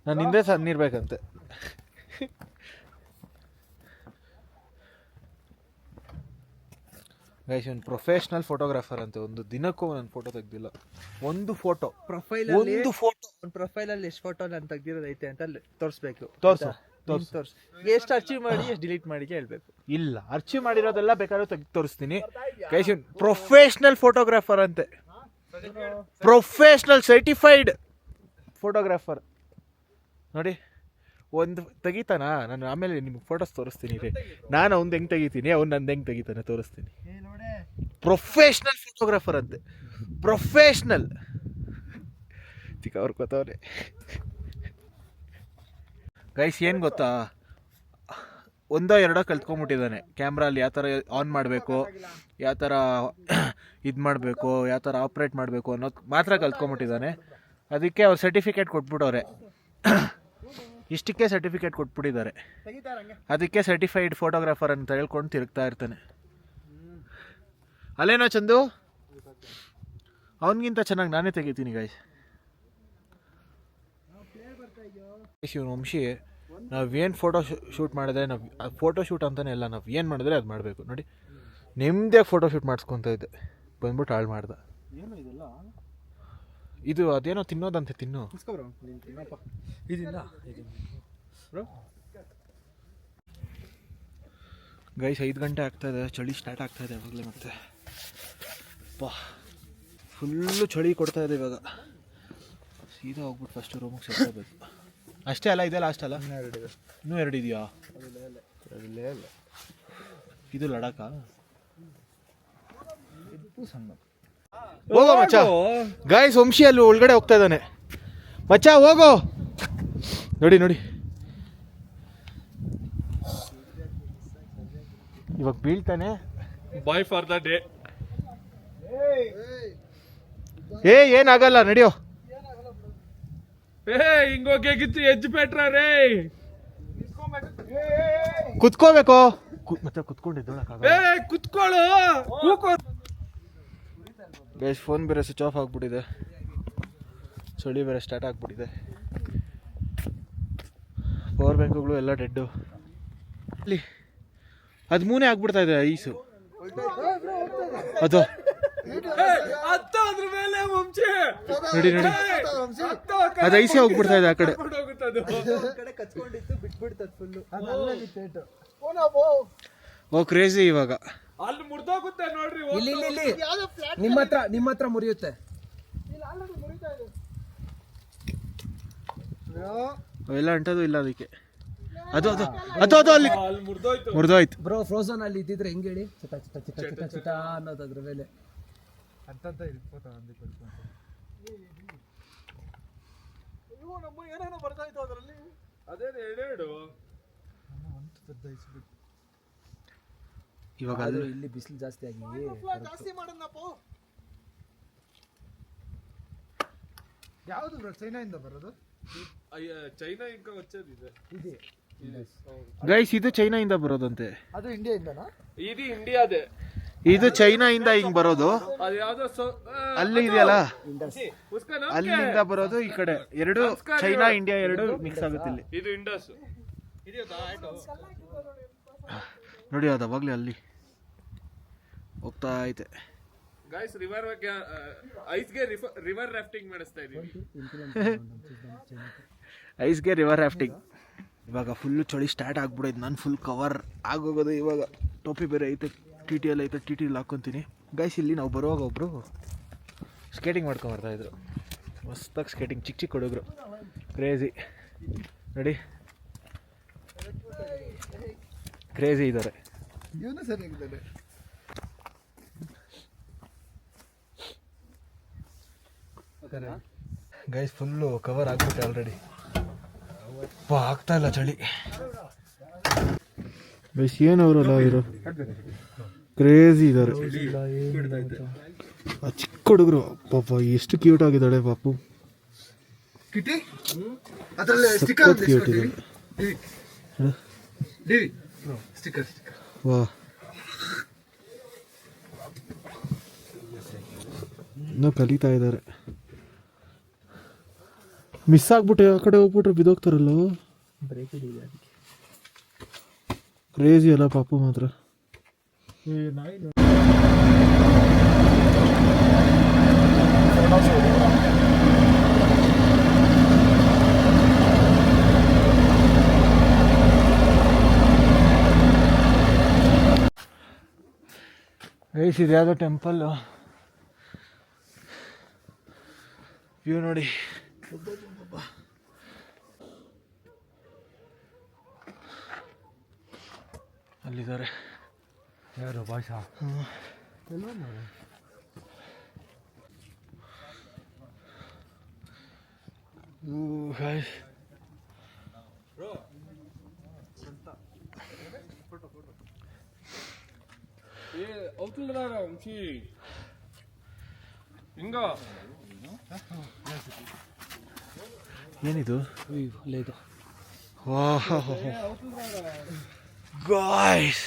ನನ್ನ ಹಿಂದೆ ಸಣ್ಣಿರ್ಬೇಕಂತೆ. ಗೈಸ್ ಒಂದು ಪ್ರೊಫೆಷ್ನಲ್ ಫೋಟೋಗ್ರಾಫರ್ ಅಂತ, ಒಂದು ದಿನಕ್ಕೂ ನಾನು ಫೋಟೋ ತೆಗ್ದಿಲ್ಲ. ಒಂದು ಫೋಟೋ ಪ್ರೊಫೈಲ್ ಒಂದು ಫೋಟೋ ಒಂದು ಪ್ರೊಫೈಲಲ್ಲಿ ಎಷ್ಟು ಫೋಟೋ ನಾನು ತೆಗ್ದಿರೋದೈತೆ ಅಂತ ತೋರಿಸ್ಬೇಕು. ತೋರಿಸು ಎಷ್ಟು ಅಚೀವ್ ಮಾಡಿ ಎಷ್ಟು ಡಿಲೀಟ್ ಮಾಡಿ ಹೇಳ್ಬೇಕು. ಇಲ್ಲ ಅರ್ಚೀವ್ ಮಾಡಿರೋದೆಲ್ಲ ಬೇಕಾದ್ರೂ ತೆಗ್ದು ತೋರಿಸ್ತೀನಿ. ಗೈಸ್ ಪ್ರೊಫೆಷ್ನಲ್ ಫೋಟೋಗ್ರಾಫರ್ ಅಂತೆ, ಪ್ರೊಫೆಷ್ನಲ್ ಸರ್ಟಿಫೈಡ್ ಫೋಟೋಗ್ರಾಫರ್ ನೋಡಿ. ಒಂದು ತೆಗಿತಾನ, ನಾನು ಆಮೇಲೆ ನಿಮ್ಗೆ ಫೋಟೋಸ್ ತೋರಿಸ್ತೀನಿ ರೀ. ನಾನು ಅವ್ನು ಹೆಂಗೆ ತೆಗಿತೀನಿ, ಅವ್ನು ನಂದು ಹೆಂಗೆ ತೆಗಿತಾನೆ ತೋರಿಸ್ತೀನಿ. ಪ್ರೊಫೆಷ್ನಲ್ ಫೋಟೋಗ್ರಾಫರ್ ಅಂತೆ, ಪ್ರೊಫೆಷ್ನಲ್. ಅವ್ರು ಗೊತ್ತವ್ರೆ ಗೈಸ್. ಏನು ಗೊತ್ತಾ, ಒಂದೋ ಎರಡೋ ಕಲ್ತ್ಕೊಂಡ್ಬಿಟ್ಟಿದ್ದಾನೆ ಕ್ಯಾಮ್ರಲ್ಲಿ ಯಾವ ಥರ ಆನ್ ಮಾಡಬೇಕು, ಯಾವ ಥರ ಇದು ಮಾಡಬೇಕು, ಯಾವ ಥರ ಆಪ್ರೇಟ್ ಮಾಡಬೇಕು ಅನ್ನೋದು ಮಾತ್ರ ಕಲ್ತ್ಕೊಂಡ್ಬಿಟ್ಟಿದ್ದಾನೆ. ಅದಕ್ಕೆ ಅವ್ರು ಸರ್ಟಿಫಿಕೇಟ್ ಕೊಟ್ಬಿಟ್ಟವ್ರೆ, ಇಷ್ಟಕ್ಕೆ ಸರ್ಟಿಫಿಕೇಟ್ ಕೊಟ್ಬಿಟ್ಟಿದ್ದಾರೆ. ಅದಕ್ಕೆ ಸರ್ಟಿಫೈಡ್ ಫೋಟೋಗ್ರಾಫರ್ ಅಂತ ಹೇಳ್ಕೊಂಡು ತಿರುಗ್ತಾ ಇರ್ತಾನೆ. ಅಲ್ಲೇನೋ ಚಂದು, ಅವನಿಗಿಂತ ಚೆನ್ನಾಗಿ ನಾನೇ ತೆಗಿತೀನಿ ಗಾಯ್ಸ್. ಇವನು ವಂಶಿ ನಾವೇನು ಫೋಟೋ ಶೂಟ್ ಮಾಡಿದ್ರೆ, ನಾವು ಫೋಟೋ ಶೂಟ್ ಅಂತಲೇ ಇಲ್ಲ, ನಾವು ಏನು ಮಾಡಿದ್ರೆ ಅದು ಮಾಡಬೇಕು ನೋಡಿ. ನಿಮ್ಮದೇ ಫೋಟೋ ಶೂಟ್ ಮಾಡಿಸ್ಕೊತ ಇದ್ದೆ, ಬಂದ್ಬಿಟ್ಟು ಹಾಳು ಮಾಡ್ದೆ. ಇದು ಅದೇನೋ ತಿನ್ನೋದಂತೆ, ತಿನ್ನು ಗೈಸ್. 5 ಗಂಟೆ ಆಗ್ತಾಯಿದೆ, ಚಳಿ ಸ್ಟಾರ್ಟ್ ಆಗ್ತಾಯಿದೆ ಅವಾಗಲೇ. ಮತ್ತೆ ಫುಲ್ಲು ಚಳಿ ಕೊಡ್ತಾ ಇದೆ ಇವಾಗ. ಸೀದಾ ಹೋಗ್ಬಿಟ್ಟು ಫಸ್ಟ್ ರೂಮಿಗೆ ಸೇರ್ಕೋಬೇಕು ಅಷ್ಟೇ. ಅಲ್ಲ ಇದೆ ಲಾಸ್ಟ್ ಅಲ್ಲ, ಇನ್ನೂ 2 ಇದೆಯಾ? ಇದು ಲಡಾಖ. ಹೋಗೋ ಮಚ್ಚ. ಗಾಯ್ಸ್ ವಂಶಿ ಅಲ್ಲಿ ಒಳಗಡೆ ಹೋಗ್ತಾ ಇದ್ದಾನೆ. ಮಚ್ಚ ಹೋಗೋ. ನೋಡಿ ನೋಡಿ ಇವಾಗ ಬೀಳ್ತಾನೆ. ಬಾಯ್ ಫಾರ್ ದ ಡೇ. ಏನಾಗಲ್ಲ ನಡಿಯೋ. ಹಿಂಗೋಗಿತ್ತು ಎಜ್ಜು ಪೆಟ್ರ ರೇ. ಕುತ್ಕೋಬೇಕು ಮತ್ತೆ ಕುತ್ಕೊಂಡಿದ್ದೋಳಕ್ಕಾಗ. ಕುತ್ಕೊಳ್ಳು. ಗೈಸ್ ಫೋನ್ ಬೇರೆ ಸ್ವಿಚ್ ಆಫ್ ಆಗಿಬಿಟ್ಟಿದೆ, ಚಳಿ ಬೇರೆ ಸ್ಟಾರ್ಟ್ ಆಗಿಬಿಟ್ಟಿದೆ. ಪವರ್ ಬ್ಯಾಂಕ್ಗಳು ಎಲ್ಲ ಡೆಡ್ಡು. ಅಲ್ಲಿ ಅದು ಮೂನೇ ಆಗ್ಬಿಡ್ತಾ ಇದೆ ಐಸು. ಅದು ಅದ್ರ ಮೇಲೆ ವಂಶಿ ನೋಡಿ ನೋಡಿ, ಅದು ಐಸೆ ಹೋಗ್ಬಿಡ್ತಾ ಇದೆ ಆ ಕಡೆ. ಕಚ್ಕೊಂಡಿತ್ತು ಬಿಟ್ಬಿಡ್ತದ ಫುಲ್ಲು. ಓ ಕ್ರೇಜಿ ಇವಾಗ. ಅಲ್ಲಿ ಮುರ್ದೋಗುತ್ತೆ ನೋಡ್ರಿ. ಇಲ್ಲಿ ನಿಮ್ಮ ಹತ್ರ ಮುರಿಯುತ್ತೆ. ಅವೆಲ್ಲ ಅಂಟೋದು ಇಲ್ಲ ಅದಕ್ಕೆ. ಅದು ಅದು ಅದು ಅದು ಅಲ್ಲಿ ಮುರಿದೋಯ್ತು. ಬ್ರೋ ಫ್ರೋಸನ್ ಅಲ್ಲಿ ಇದ್ದಿದ್ರೆ ಹೆಂಗ್ ಹೇಳಿ, ಚಿಟ ಚಿಟ ಚಿಟ ಚಿಟ ಚಿಟ ಅನ್ನೋದು ಅದ್ರ ಮೇಲೆ. ಇವಾಗ ಅದು ಇಲ್ಲಿ ಬಿಸಿಲು ಜಾಸ್ತಿ ಆಗಿ ಯಾವುದು ಬ್ರೋ ಚೈನಾದಿಂದ ಬರೋದು? ಚೈನಾ ಇಂಕ వచ్చేది ಇದೆ. ಗೈಸ್ ಇದು ಚೈನಾಯಿಂದ ಬರೋದಂತೆ. ಅದು ಇಂಡಿಯಾದಿಂದನಾ? ಇದು ಇಂಡಿಯಾದೆ. ಇದು ಚೈನಾಯಿಂದ ಹಿಂಗ್ ಬರೋದು. ಅದು ಯಾವ್ದೋ ಅಲ್ಲಿ ಇದೆಯಲ್ಲ ಅಲ್ಲಿಂದ ಬರೋದು ಈ ಕಡೆ. ಎರಡು ಚೈನಾ ಇಂಡಿಯಾ ಎರಡು ಮಿಕ್ಸ್ ಆಗುತ್ತೆ ಇಲ್ಲಿ. ಇದು ಇಂಡಸ್. ನೋಡಿ ಅದು ಅವಾಗ್ಲೇ ಅಲ್ಲಿ ಹೋಗ್ತಾ ಐತೆ. ಗೈಸ್ ಐಸ್ಗೆ ರಿವರ್ ರಾಫ್ಟಿಂಗ್ ಮಾಡಿಸ್ತಾ ಇದೀವಿ. ಐಸ್ಗೆ ರಿವರ್ ರಾಫ್ಟಿಂಗ್. ಇವಾಗ ಫುಲ್ಲು ಚಳಿ ಸ್ಟಾರ್ಟ್ ಆಗ್ಬಿಡೋದು. ನಾನು ಫುಲ್ ಕವರ್ ಆಗೋಗೋದು ಇವಾಗ. ಟೋಪಿ ಬೇರೆ ಐತೆ, ಟಿ ಟಿ ಎಲ್ಲ ಐತೆ, ಟಿ ಟಿಲಿ ಹಾಕ್ಕೊತೀನಿ. ಗೈಸ್ ಇಲ್ಲಿ ನಾವು ಬರುವಾಗ ಒಬ್ಬರು ಸ್ಕೇಟಿಂಗ್ ಮಾಡ್ಕೊಂಬರ್ತಾಯಿದ್ರು. ಮಸ್ತಾಗಿ ಸ್ಕೇಟಿಂಗ್, ಚಿಕ್ಕ ಚಿಕ್ಕ ಹುಡುಗರು, ಕ್ರೇಜಿ ನೋಡಿ, ಕ್ರೇಜಿ ಇದ್ದಾರೆ. ಇವನು ಸರಿಯಾಗಿದ್ದಾನೆ. ಗೈಸ್ ಫುಲ್ಲು ಕವರ್ ಆಗ್ಬಿಟ್ಟೆ ಆಲ್ರೆಡಿ. ಆಗ್ತಾ ಇಲ್ಲ ಚಳಿ. ಗೈಸ್ ಏನವರಲ್ಲ ಇವರು ಕ್ರೇಜಿ ಇದ್ದಾರೆ. ಆ ಚಿಕ್ಕ ಹುಡುಗರು ಪಾಪ ಎಷ್ಟು ಕ್ಯೂಟ್ ಆಗಿದ್ದಾಳೆ ಪಾಪು. ಸಖತ್ ಕ್ಯೂಟ್ ಇದೆ. ವಾ ಇನ್ನೂ ಕಲಿತಾ ಇದ್ದಾರೆ. ಮಿಸ್ ಆಗ್ಬಿಟ್ಟೆ, ಆ ಕಡೆ ಹೋಗ್ಬಿಟ್ರೆ ಬಿದ್ದೋಗ್ತಾರಲ್ಲ. ಕ್ರೇಜಿ ಅಲ್ಲ ಪಾಪು ಮಾತ್ರ. ಗೈಸ್ ಇದು ಯಾವುದೋ ಟೆಂಪಲ್ ವ್ಯೂ ನೋಡಿ. ಅಲ್ಲಿದ್ದಾರೆ ಯಾರು ಭಾಷಾ? ಏನಿದು? ಲೇದು ಗಾಯ್ಸ್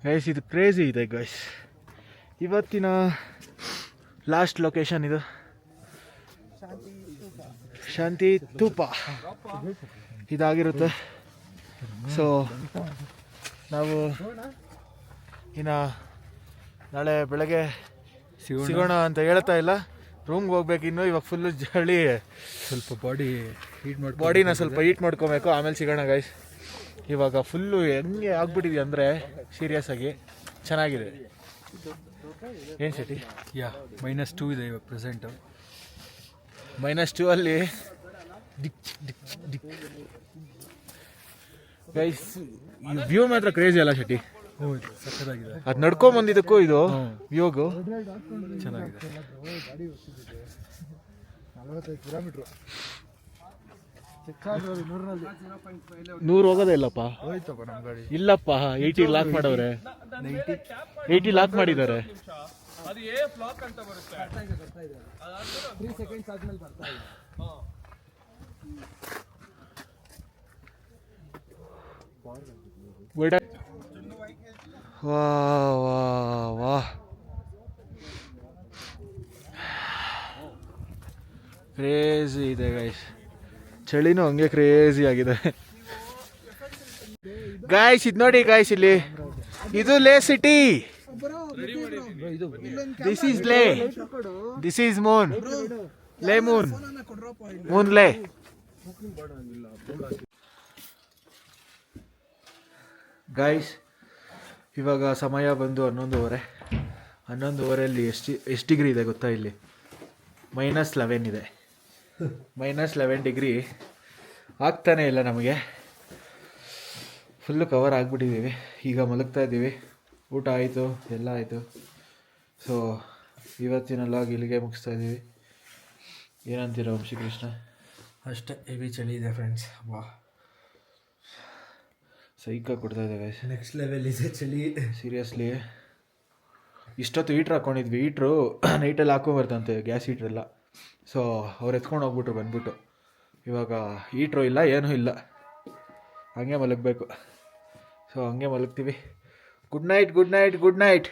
ಗೈಸ್ ಇದು ಕ್ರೇಜಿ ಇದೆ ಗೈಸ್. ಇವತ್ತಿನ ಲಾಸ್ಟ್ ಲೊಕೇಶನ್ ಇದು, ಶಾಂತಿ ಸ್ತೂಪ ಇದಾಗಿರುತ್ತೆ. ಸೊ ನಾವು ಇನ್ನು ನಾಳೆ ಬೆಳಗ್ಗೆ ಸಿಗೋಣ ಅಂತ ಹೇಳ್ತಾ ಇಲ್ಲ, ರೂಮ್ಗೆ ಹೋಗ್ಬೇಕು ಇನ್ನು. ಇವಾಗ ಫುಲ್ಲು ಚಳಿ, ಸ್ವಲ್ಪ ಬಾಡಿನ ಸ್ವಲ್ಪ ಹೀಟ್ ಮಾಡ್ಕೊಬೇಕು, ಆಮೇಲೆ ಸಿಗೋಣ ಗೈಸ್. ಇವಾಗ ಫುಲ್ಲು ಹೆಂಗೆ ಆಗ್ಬಿಟ್ಟಿದೆ ಅಂದರೆ ಸೀರಿಯಸ್ ಆಗಿ ಚೆನ್ನಾಗಿದೆ. ಏನು ಶೆಟ್ಟಿ? -2 ಇದೆ ಇವಾಗ ಪ್ರೆಸೆಂಟು. -2 ಅಲ್ಲಿ ಗೈಸ್ ವ್ಯೂ ಮಾತ್ರ ಕ್ರೇಜಿ ಅಲ್ಲ ಶೆಟ್ಟಿ? ಹೌದು, ಸಕ್ಕತ್ತಾಗಿದೆ. ಅದು ನಡ್ಕೊಂಬಂದಿದ್ದಕ್ಕೂ ಇದು ವ್ಯೂಗು ಚೆನ್ನಾಗಿದೆ. 45 ಕಿಲೋಮೀಟ್ರು 100 ಹೋಗೋದೇ ಇಲ್ಲಪ್ಪ. ಹೋಯ್ತಪ್ಪ ನಮ್ಮ ಗಾಡಿ. ಇಲ್ಲಪ್ಪ 80 ಲಾಕ್ ಮಾಡವ್ರೆ, 80 ಲಾಕ್ ಮಾಡಿದ್ದಾರೆ. ಅದು ಫ್ಲಾಕ್ ಅಂತ ಬರುತ್ತೆ. 3 ಸೆಕೆಂಡ್ಸ್ ಆದ್ಮೇಲೆ ಬರ್ತಾ ಇದೆ. ವಾ ವಾ ವಾ ಕ್ರೇಜಿ ಇದೆ ಗೈಸ್. ಚಳಿನೂ ಹಂಗೆ ಕ್ರೇಜಿ ಆಗಿದೆ. ಗಾಯ್ಸ್ ಇದು ನೋಡಿ ಗಾಯ್ಸ್ ಇಲ್ಲಿ ಇದು ಲೇ ಸಿಟಿ. ದಿಸ್ ಈಸ್ ಲೇ, ದಿಸ್ ಈಸ್ ಮೂನ್, ಲೇ ಮೂನ್, ಮೂನ್ ಲೇ. ಗಾಯ್ಸ್ ಇವಾಗ ಸಮಯ ಬಂದು 11:30. 11:30 ಎಷ್ಟು ಡಿಗ್ರಿ ಇದೆ ಗೊತ್ತಾ? ಇಲ್ಲಿ -11 ಇದೆ. -11 ಡಿಗ್ರಿ ಆಗ್ತಾನೆ ಇಲ್ಲ ನಮಗೆ. ಫುಲ್ಲು ಕವರ್ ಆಗಿಬಿಟ್ಟಿದ್ದೀವಿ. ಈಗ ಮಲಗ್ತಾ ಇದ್ದೀವಿ. ಊಟ ಆಯಿತು, ಎಲ್ಲ ಆಯಿತು. ಸೊ ಇವತ್ತಿನ ಲಾಗ್ ಇಲ್ಲಿಗೆ ಮುಗಿಸ್ತಾ ಇದ್ದೀವಿ. ಏನಂತೀರ ವಂಶೀಕೃಷ್ಣ? ಅಷ್ಟೇ ಹೆವಿ ಚಳಿ ಇದೆ ಫ್ರೆಂಡ್ಸ್. ವಾ ಸೈಕ ಕೊಡ್ತಾ ಇದ್ದೇವೆ. ನೆಕ್ಸ್ಟ್ ಲೆವೆಲ್ ಇದೆ ಚಳಿ ಸೀರಿಯಸ್ಲಿ. ಇಷ್ಟೊತ್ತು ಹೀಟ್ರ್ ಹಾಕ್ಕೊಂಡಿದ್ವಿ. ಹೀಟ್ರು ನೈಟಲ್ಲಿ ಹಾಕೊಂಬರ್ತಂತೆ, ಗ್ಯಾಸ್ ಹೀಟ್ರೆಲ್ಲ. ಸೊ ಅವ್ರು ಎತ್ಕೊಂಡು ಹೋಗ್ಬಿಟ್ರು ಬಂದ್ಬಿಟ್ಟು. ಇವಾಗ ಹೀಟ್ರು ಇಲ್ಲ, ಏನೂ ಇಲ್ಲ, ಹಂಗೆ ಮಲಗಬೇಕು. ಸೊ ಹಂಗೆ ಮಲಗ್ತೀವಿ. Good night, good night, good night.